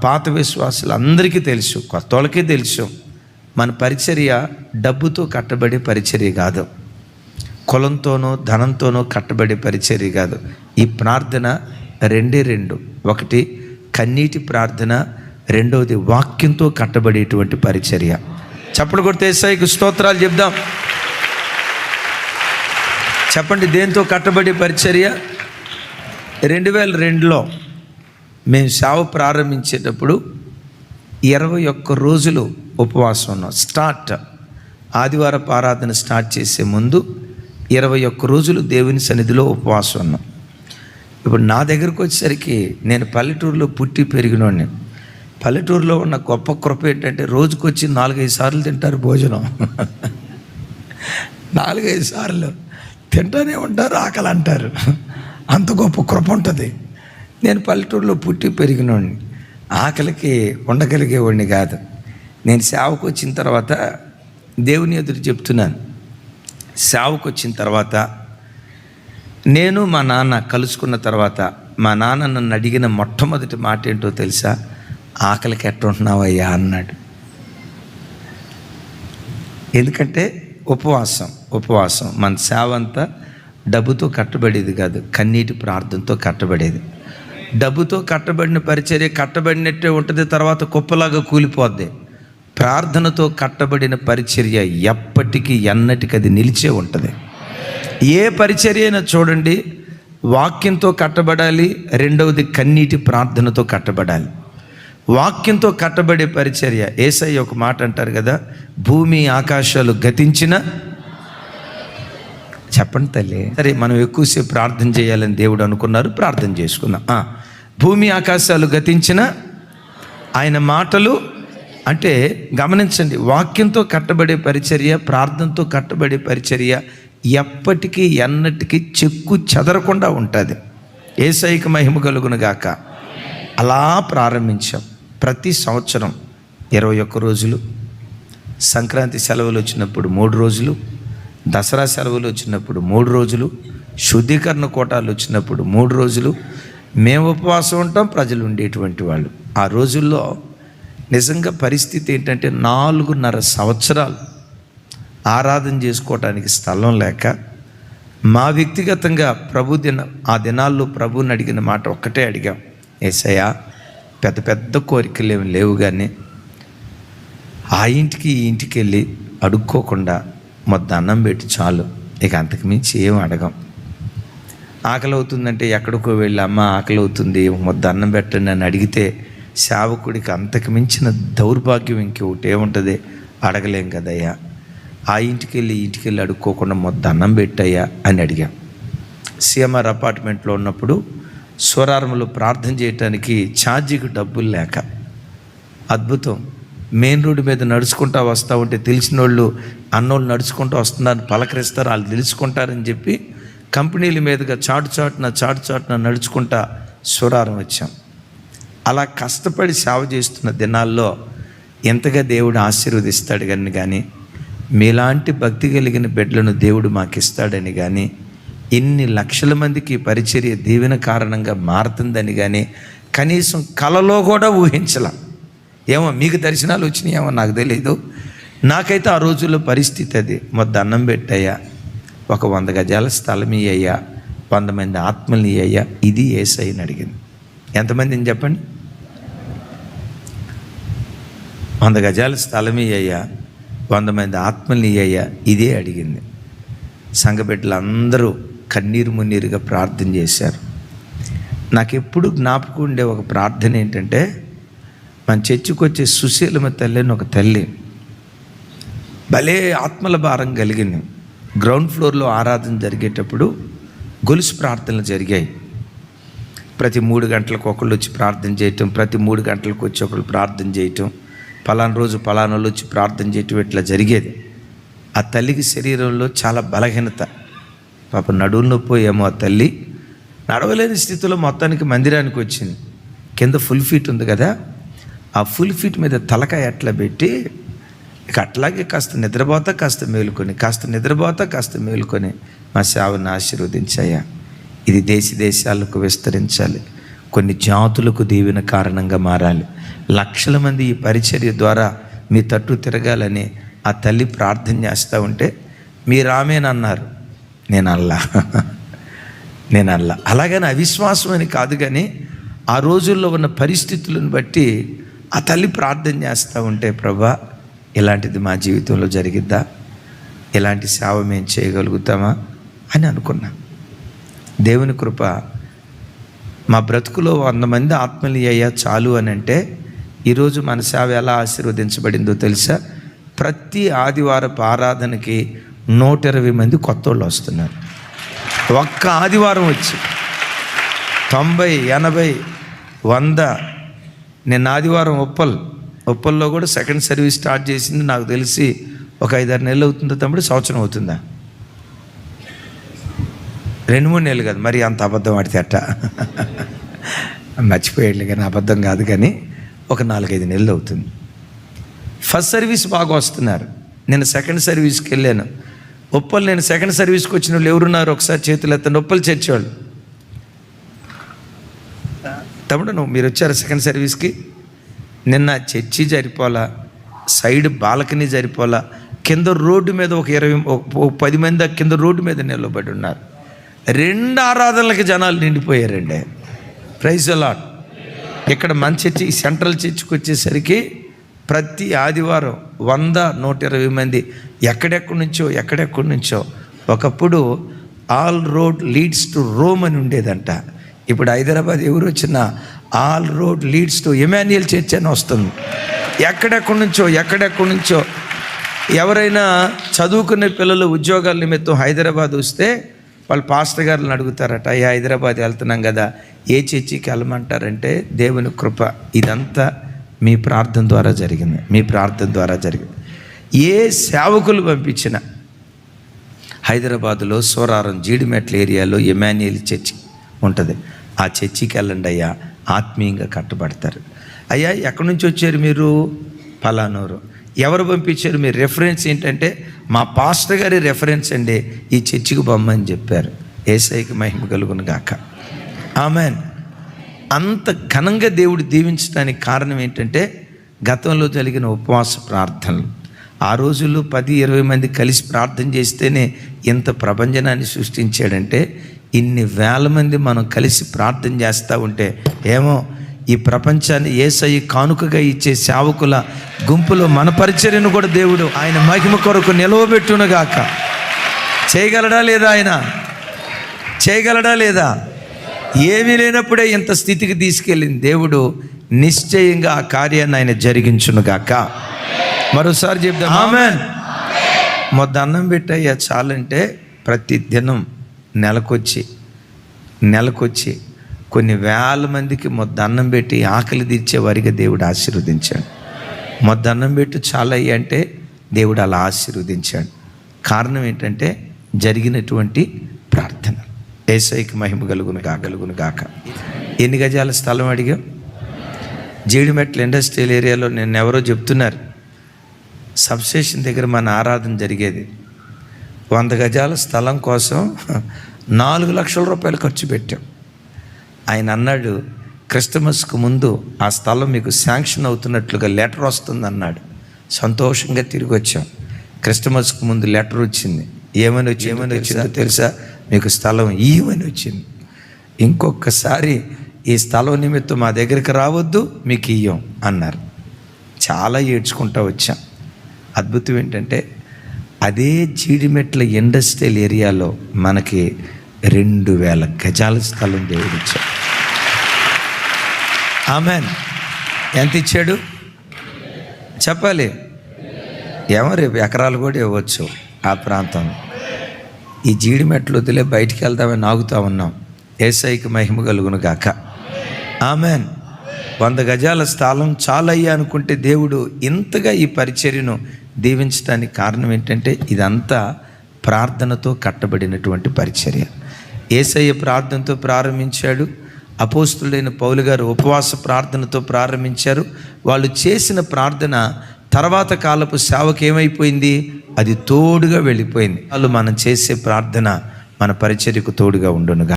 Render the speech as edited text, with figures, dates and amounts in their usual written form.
పాత విశ్వాసులు అందరికీ తెలుసు, కొత్త వాళ్ళకే తెలుసు, మన పరిచర్య డబ్బుతో కట్టబడే పరిచర్య కాదు, కులంతోనో ధనంతోనో కట్టబడే పరిచర్య కాదు. ఈ ప్రార్థన రెండు, ఒకటి కన్నీటి ప్రార్థన, రెండవది వాక్యంతో కట్టబడేటువంటి పరిచర్య. చప్పుడు కొడితే యేసయ్యకు స్తోత్రాలు చెప్దాం. చెప్పండి, దేంతో కట్టబడే పరిచర్య? 2002లో మేము సేవ ప్రారంభించేటప్పుడు 21 రోజులు ఉపవాసం ఉన్నాం. ఆదివారపు ఆరాధన స్టార్ట్ చేసే ముందు 21 రోజులు దేవుని సన్నిధిలో ఉపవాసం ఉన్నాం. ఇప్పుడు నా దగ్గరకు వచ్చేసరికి, నేను పల్లెటూరులో పుట్టి పెరిగినోడిని. పల్లెటూరులో ఉన్న గొప్ప కృప ఏంటంటే రోజుకొచ్చి 4-5 సార్లు తింటారు భోజనం. 4-5 సార్లు తింటూనే ఉంటారు, ఆకలి అంటారు. అంత గొప్ప కృప ఉంటుంది. నేను పల్లెటూరులో పుట్టి పెరిగినోడిని, ఆకలికి ఉండగలిగేవాడిని కాదు. నేను సేవకు వచ్చిన తర్వాత దేవుని ఎదురు చెప్తున్నాను. సేవకు వచ్చిన తర్వాత నేను మా నాన్న కలుసుకున్న తర్వాత మా నాన్న నన్ను అడిగిన మొట్టమొదటి మాట ఏంటో తెలుసా? ఆకలికి ఎట్టుంటున్నావయ్యా అన్నాడు. ఎందుకంటే ఉపవాసం మన సేవ అంతా డబ్బుతో కట్టబడేది కాదు, కన్నీటి ప్రార్థనతో కట్టబడేది. డబ్బుతో కట్టబడిన పరిచర్య కట్టబడినట్టే ఉంటుంది, తర్వాత కుప్పలాగా కూలిపోద్ది. ప్రార్థనతో కట్టబడిన పరిచర్య ఎప్పటికీ ఎన్నటికీ అది నిలిచే ఉంటుంది. ఏ పరిచర్య అయినా చూడండి, వాక్యంతో కట్టబడాలి, రెండవది కన్నీటి ప్రార్థనతో కట్టబడాలి. వాక్యంతో కట్టబడే పరిచర్య. యేసయ్య ఒక మాట అంటారు కదా, భూమి ఆకాశాలు గతించిన, చెప్పండి తల్లి. సరే, మనం ఎక్కువసేపు ప్రార్థన చేయాలని దేవుడు అనుకున్నారు, ప్రార్థన చేసుకుందాం. భూమి ఆకాశాలు గతించిన ఆయన మాటలు అంటే గమనించండి, వాక్యంతో కట్టబడే పరిచర్య, ప్రార్థనతో కట్టబడే పరిచర్య ఎప్పటికీ ఎన్నటికీ చెక్కు చెదరకుండా ఉంటుంది. యేసయ్యకు మహిమ కలుగును గాక. అలా ప్రారంభించాం. ప్రతి సంవత్సరం 21 రోజులు, సంక్రాంతి సెలవులు వచ్చినప్పుడు 3 రోజులు, దసరా సెలవులు వచ్చినప్పుడు 3 రోజులు, శుద్ధీకరణ కోటాలు వచ్చినప్పుడు 3 రోజులు మేము ఉపవాసం ఉంటాం, ప్రజలు ఉండేటువంటి వాళ్ళు. ఆ రోజుల్లో నిజంగా పరిస్థితి ఏంటంటే 4.5 సంవత్సరాలు ఆరాధన చేసుకోవటానికి స్థలం లేక, మా వ్యక్తిగతంగా ఆ దినాల్లో ప్రభువుని అడిగిన మాట ఒక్కటే అడిగాం, యేసయ్యా పెద్ద పెద్ద కోరికలు ఏమి లేవు, కానీ ఆ ఇంటికి ఈ ఇంటికి వెళ్ళి అడుక్కోకుండా మొత్తం అన్నం పెట్టి చాలు, ఇక అంతకు మించి ఏం అడగం. ఆకలి అవుతుందంటే ఎక్కడికో వెళ్ళి అమ్మ ఆకలి అవుతుంది మొత్తం అన్నం పెట్టండి అని అడిగితే సేవకుడికి అంతకు మించిన దౌర్భాగ్యం ఇంకొకటి ఏముంటుంది? అడగలేం కదయ్యా. ఆ ఇంటికి వెళ్ళి అడుక్కోకుండా మొత్తం అన్నం పెట్టయ్యా అని అడిగాం. సిఎంఆర్ అపార్ట్మెంట్లో ఉన్నప్పుడు స్వరారంలో ప్రార్థన చేయటానికి ఛార్జీకి డబ్బులు లేక, అద్భుతం, మెయిన్ రోడ్డు మీద నడుచుకుంటూ వస్తూ ఉంటే తెలిసిన వాళ్ళు అన్నోళ్ళు నడుచుకుంటూ వస్తున్నారని పలకరిస్తారు, వాళ్ళు తెలుసుకుంటారని చెప్పి కంపెనీల మీదుగా చాటున నడుచుకుంటా స్వరారం వచ్చాం. అలా కష్టపడి సేవ చేస్తున్న దినాల్లో ఎంతగా దేవుడు ఆశీర్వదిస్తాడు కానీ మీలాంటి భక్తి కలిగిన బిడ్డలను దేవుడు మాకు ఇస్తాడని కానీ, ఇన్ని లక్షల మందికి పరిచర్య దీవెన కారణంగా మారుతుందని కానీ కనీసం కలలో కూడా ఊహించలా. ఏమో మీకు దర్శనాలు వచ్చినాయేమో నాకు తెలియదు, నాకైతే ఆ రోజుల్లో పరిస్థితి అది. మొత్తం అన్నం పెట్టయ్యా, ఒక 100 గజాల స్థలం ఇయ్యయ్యా, 100 మంది ఆత్మల్ని ఇయ్యయ్యా, ఇది యేసయ్యని అడిగింది. ఎంతమందిని చెప్పండి? 100 గజాల స్థలం ఇయ్యయ్యా, 100 మంది ఆత్మల్ని ఇయ్యయ్యా, ఇదే అడిగింది. సంఘబిడ్డలందరూ కన్నీరు మున్నీరుగా ప్రార్థన చేశారు. నాకెప్పుడు జ్ఞాపకం ఉండే ఒక ప్రార్థన ఏంటంటే, మన చర్చికి వచ్చే సుశీలమ్మ తల్లి అని ఒక తల్లి, భలే ఆత్మల భారం కలిగింది. గ్రౌండ్ ఫ్లోర్లో ఆరాధన జరిగేటప్పుడు గొలుసు ప్రార్థనలు జరిగాయి. ప్రతి 3 గంటలకు ఒకళ్ళు వచ్చి ప్రార్థన చేయటం, ప్రతి 3 గంటలకు వచ్చి ఒకళ్ళు ప్రార్థన చేయటం, పలానా రోజు పలానాళ్ళు వచ్చి ప్రార్థన చేయటం, ఇట్లా జరిగేది. ఆ తల్లికి శరీరంలో చాలా బలహీనత, పాప నడువు నొప్పి ఏమో ఆ తల్లి నడవలేని స్థితిలో మొత్తానికి మందిరానికి వచ్చింది. కింద ఫుల్ ఫీట్ ఉంది కదా, ఆ ఫుల్ ఫీట్ మీద తలకాయ అట్లా పెట్టి ఇక అట్లాగే కాస్త నిద్రపోతా కాస్త మేలుకొని మా సేవను ఆశీర్వదించాయా. ఇది దేశాలకు విస్తరించాలి, కొన్ని జాతులకు దీవెన కారణంగా మారాలి. లక్షల మంది ఈ పరిచర్య ద్వారా మీ తట్టు తిరగాలని ఆ తల్లి ప్రార్థన చేస్తూ ఉంటే మీరు ఆమెనన్నారు, నేను అల్లా. అలాగని అవిశ్వాసం అని కాదు, కానీ ఆ రోజుల్లో ఉన్న పరిస్థితులను బట్టి ఆ తల్లి ప్రార్థన చేస్తూ ఉంటే, ప్రభా ఇలాంటిది మా జీవితంలో జరిగిద్దా, ఇలాంటి సేవ మేము చేయగలుగుతామా అని అనుకున్నా. దేవుని కృప, మా బ్రతుకులో 100 మంది ఆత్మలు అయ్యా చాలు అని అంటే ఈరోజు మన సేవ ఎలా ఆశీర్వదించబడిందో తెలుసా? ప్రతి ఆదివారపు ఆరాధనకి 120 మంది కొత్త వాళ్ళు వస్తున్నారు. ఒక్క ఆదివారం వచ్చి 90, 80, 100. నేను ఆదివారం ఉప్పల్లో కూడా సెకండ్ సర్వీస్ స్టార్ట్ చేసింది నాకు తెలిసి ఒక 5-6 నెలలు అవుతుందా తమ్ముడు? సంవత్సరం అవుతుందా? 2-3 నెలలు కాదు, మరి అంత అబద్ధం ఆడితే అట్ట మర్చిపోయాడు, కానీ అబద్ధం కాదు, కానీ ఒక 4-5 నెలలు అవుతుంది. ఫస్ట్ సర్వీస్ బాగా వస్తున్నారు. నేను సెకండ్ సర్వీస్కి వెళ్ళాను. ఉప్పల్ నేను సెకండ్ సర్వీస్కి వచ్చిన వాళ్ళు ఎవరున్నారు ఒకసారి చేతులు ఎత్తండి. ఉప్పల్ చర్చి వాళ్ళు. తమ్ముడు మీరు వచ్చారు సెకండ్ సర్వీస్కి? నిన్న చర్చి జరిపోలా, సైడ్ బాల్కనీ జరిపోలా, కింద రోడ్డు మీద ఒక 10 మంది కింద రోడ్డు మీద నిలబడి ఉన్నారు. 2 ఆరాధనలకి జనాలు నిండిపోయారండి. Praise the lord. ఇక్కడ మన చర్చి సెంట్రల్ చర్చికి వచ్చేసరికి ప్రతి ఆదివారం 100-120 మంది ఎక్కడెక్కడి నుంచో. ఒకప్పుడు all road leads to Rome అని ఉండేదంట. ఇప్పుడు హైదరాబాద్ ఎవరు వచ్చినా all road leads to Emmanuel church అని వస్తుంది. ఎక్కడెక్కడి నుంచో ఎవరైనా చదువుకునే పిల్లలు ఉద్యోగాల నిమిత్తం హైదరాబాద్ వస్తే వాళ్ళు పాస్టర్ గారులను అడుగుతారట, అయ్యా హైదరాబాద్ వెళ్తున్నాం కదా, ఏ చర్చికి వెళ్ళమంటారంటే దేవుని కృప ఇదంతా మీ ప్రార్థన ద్వారా జరిగింది. ఏ సేవకులు పంపించిన హైదరాబాదులో సోరారం జీడిమెట్ల ఏరియాలో ఎమాన్యుయల్ చర్చి ఉంటుంది. ఆ చర్చికి వెళ్ళండి అయ్యా, ఆత్మీయంగా కట్టబడతారు. అయ్యా ఎక్కడి నుంచి వచ్చారు మీరు? పలానూరు. ఎవరు పంపించారు? మీ రెఫరెన్స్ ఏంటంటే మా పాస్టర్ గారి రెఫరెన్స్ అండి, ఈ చర్చికి బొమ్మని చెప్పారు. యేసయ్యకి మహిమ కలుగును గాక. ఆమేన్. అంత ఘనంగా దేవుడు దీవించడానికి కారణం ఏంటంటే గతంలో జరిగిన ఉపవాస ప్రార్థనలు. ఆ రోజుల్లో 10-20 మంది కలిసి ప్రార్థన చేస్తేనే ఇంత ప్రభంజనాన్ని సృష్టించాడంటే, ఇన్ని వేల మంది మనం కలిసి ప్రార్థన చేస్తూ ఉంటే ఏమో ఈ ప్రపంచాన్ని యేసయ్య కానుకగా ఇచ్చే సేవకుల గుంపులో మన పరిచర్యను కూడా దేవుడు ఆయన మహిమ కొరకు నిలవబెట్టునుగాక. చేయగలడా లేదా? ఆయన చేయగలడా లేదా? ఏమీ లేనప్పుడే ఇంత స్థితికి తీసుకెళ్ళింది దేవుడు. నిశ్చయంగా ఆ కార్యాన్ని ఆయన జరిగించునుగాక. మరోసారి చెప్దాం ఆమేన్. మొద్ద అన్నం పెట్టయ్యా చాలంటే ప్రతి దినం నెలకొచ్చి కొన్ని వేల మందికి మొద్ద అన్నం పెట్టి ఆకలి తీర్చే వారిగా దేవుడు ఆశీర్వదించాడు. మొద్ద అన్నం పెట్టి చాలయ్య అంటే దేవుడు అలా ఆశీర్వదించాడు. కారణం ఏంటంటే జరిగినటువంటి ప్రార్థన. యేసయ్యకి మహిమ కలుగును గాక. ఎన్ని గజాల స్థలం అడిగా? జీడిమెట్ల ఇండస్ట్రియల్ ఏరియాలో నేను ఎవరో చెప్తున్నారు, సబ్స్టేషన్ దగ్గర మన ఆరాధన జరిగేది. 100 గజాల స్థలం కోసం 4 లక్షల రూపాయలు ఖర్చు పెట్టాం. ఆయన అన్నాడు, క్రిస్టమస్కు ముందు ఆ స్థలం మీకు శాంక్షన్ అవుతున్నట్లుగా లెటర్ వస్తుంది అన్నాడు. సంతోషంగా తిరిగి వచ్చాం. క్రిస్టమస్కు ముందు లెటర్ వచ్చింది. ఏమని వచ్చిందో తెలుసా? మీకు స్థలం ఇవ్వని వచ్చింది. ఇంకొకసారి ఈ స్థలం నిమిత్తం మా దగ్గరికి రావద్దు, మీకు ఇయ్యం అన్నారు. చాలా ఏడ్చుకుంటూ వచ్చాం. అద్భుతం ఏంటంటే అదే జీడిమెట్ల ఇండస్ట్రియల్ ఏరియాలో మనకి 2000 గజాల స్థలం దేవుడు ఇచ్చాడు. ఆమేన్. ఎంత ఇచ్చాడు చెప్పాలి? ఏమో రేపు ఎకరాలు కూడా ఇవ్వచ్చు ఆ ప్రాంతం. ఈ జీడిమెట్లు వదిలే బయటికి వెళ్దామని నాగుతూ ఉన్నాం. యేసయ్యకి మహిమ కలుగును గాక. ఆమేన్. 100 గజాల స్థలం చాలయ్యా అనుకుంటే దేవుడు ఇంతగా ఈ పరిచర్యను దీవించడానికి కారణం ఏంటంటే ఇదంతా ప్రార్థనతో కట్టబడినటువంటి పరిచర్య. యేసయ్య ప్రార్థనతో ప్రారంభించాడు. అపోస్తులైన పౌలు గారు ఉపవాస ప్రార్థనతో ప్రారంభించారు. వాళ్ళు చేసిన ప్రార్థన తర్వాత కాలపు సేవకు ఏమైపోయింది? అది తోడుగా వెళ్ళిపోయింది. వాళ్ళు మనం చేసే ప్రార్థన మన పరిచర్యకు తోడుగా ఉండునుగా.